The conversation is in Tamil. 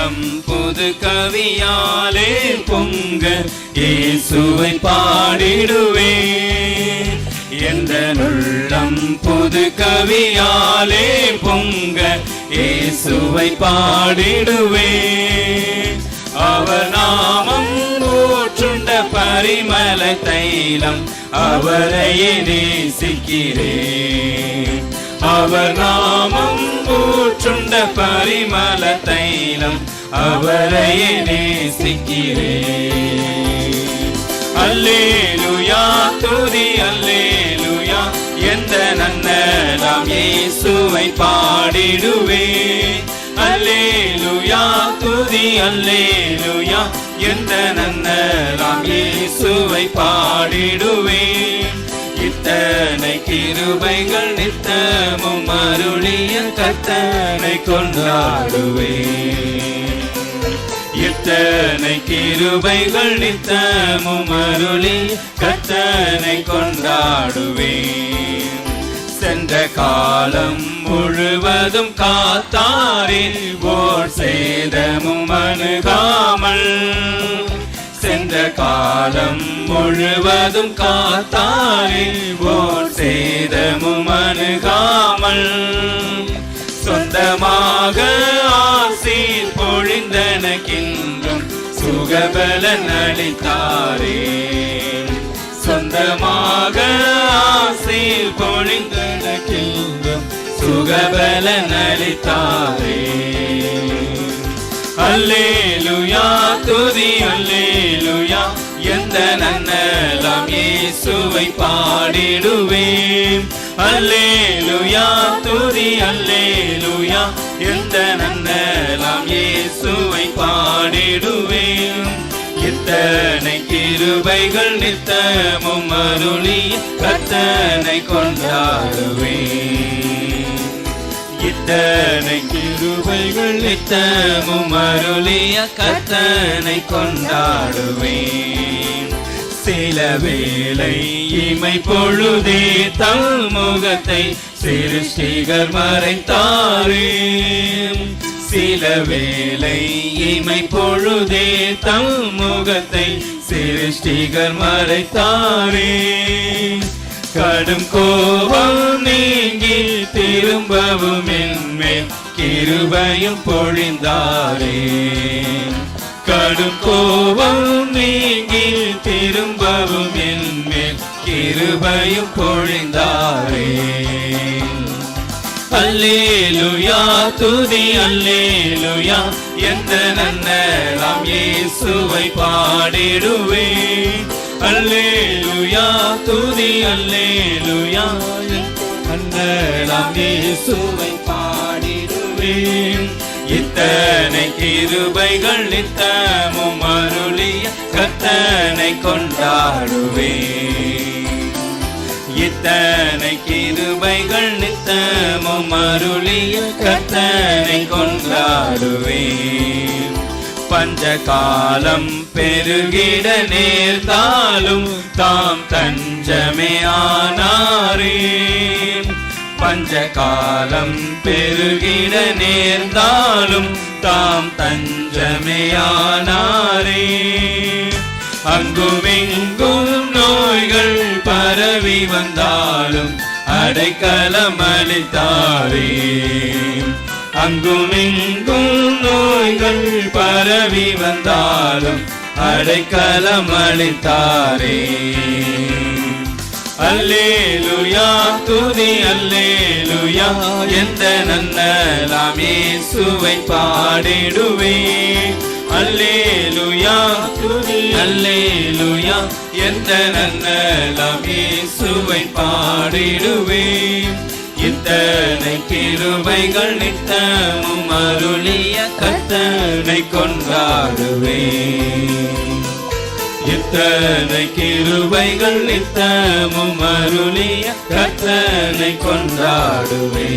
உள்ளம் புது கவியாலே பொங்க இயேசுவை பாடிடுவே. எந்த உள்ளம் புது கவியாலே பொங்க இயேசுவை பாடிடுவே. அவர் நாமம் ஊற்றுண்ட பரிமள தைலம் அவரையே நேசிக்கிறேன். அவர் நாமம் ஊற்றுண்ட பரிமள தைலம் அவரையே நேசிக்கிறேன். அல்லேலூயா துதி அல்லேலூயா எந்த நன்னலாம் இயேசுவை பாடிடுவே. அல்லேலூயா துதி அல்லேலூயா எந்த நன்னலாம் இயேசுவை பாடிடுவே. இத்தனை கிருபைகள் நித்தமும் அருளிய கர்த்தனை கொண்டாடுவே. இத்தனை கிருபைகள் நித்தமும் அருளி கர்த்தனை கொண்டாடுவே. சென்ற காலம் முழுவதும் காத்தாரே ஓர் சேதமும் அணுகாமல். சென்ற காலம் முழுவதும் காத்தாரே ஓர் சேதமும் அணுகாமல். சொந்தமாக ஆசீர் பொழிந்தனக்கின்றும் சுகபலன் அளித்தாரே. சொந்தமாக ஆசீர் பொழிந்தனக்கின்றும் சுகபலன் அளித்தாரே. அல்லேலூயா துதி அல்லேலூயா எந்த நன்னலாம் இயேசுவை பாடிடுவேன். அல்லேலூயா துதி அல்லேலூயா எந்த நன்னலாம் இயேசுவை பாடிடுவேன். இத்தனை கிருபைகள் நித்தமும் அருளி கர்த்தனை கொண்டாடுவேன். இத்தனை கிருபைகள் நித்தமும் அருளிய கர்த்தனை கொண்டாடுவேன். சில வேளை இமை பொழுதே தம் முகத்தை சிருஷ்டிகர் மறைத்தாரே. சில வேளை இமை பொழுதே தம் முகத்தை சிருஷ்டிகர் மறைத்தாரே. கடும் கோபம் நீங்கி திரும்பவும் என்மேல் கிருபையும் பொழிந்தாரே. கடும் கோபம் நீங்கி திரும்பவும் என்மேல் கிருபையும் பொழிந்தாரே. அல்லேலூயா துதி அல்லேலூயா எந்த நன்னலாம் இயேசுவை பாடிடுவே. அல்லேலூயா துதி அல்லேலூயா நன்னலாம் இயேசுவை பாடிடுவே. இத்தனை கிருபைகள் நித்தமும் அருளிய கர்த்தனை கொண்டாடுவே. இத்தனை கிருபைகள் நித்தமும் அருளிய கர்த்தனை கொண்டாடுவே. பஞ்சகாலம் பெருகிட நேர்ந்தாலும் தாம் தஞ்சமே ஆனாரே. பஞ்சகாலம் பெருகிட நேர்ந்தாலும் தாம் தஞ்சமே ஆனாரே. அங்குமிங்கும் நோய்கள் பரவி வந்தாலும் அடைக்கலம் அளித்தாரே. அங்குமிங்கும் நோய்கள் பரவி வந்தாலும் அடைக்கலம் அளித்தாரே. அல்லேலூயா துதி அல்லேலூயா எந்த நன்னலாம் இயேசுவை பாடிடுவே. அல்லேலூயா துதி அல்லேலூயா எந்த நன்னலாம் இயேசுவை பாடிடுவே. இத்தனை கிருபைகள் நித்தமும் அருளிய கர்த்தனை கொண்டாடுவே. இத்தனை கிருபைகள் நித்தமும் அருளிய கர்த்தனை கொண்டாடுவே.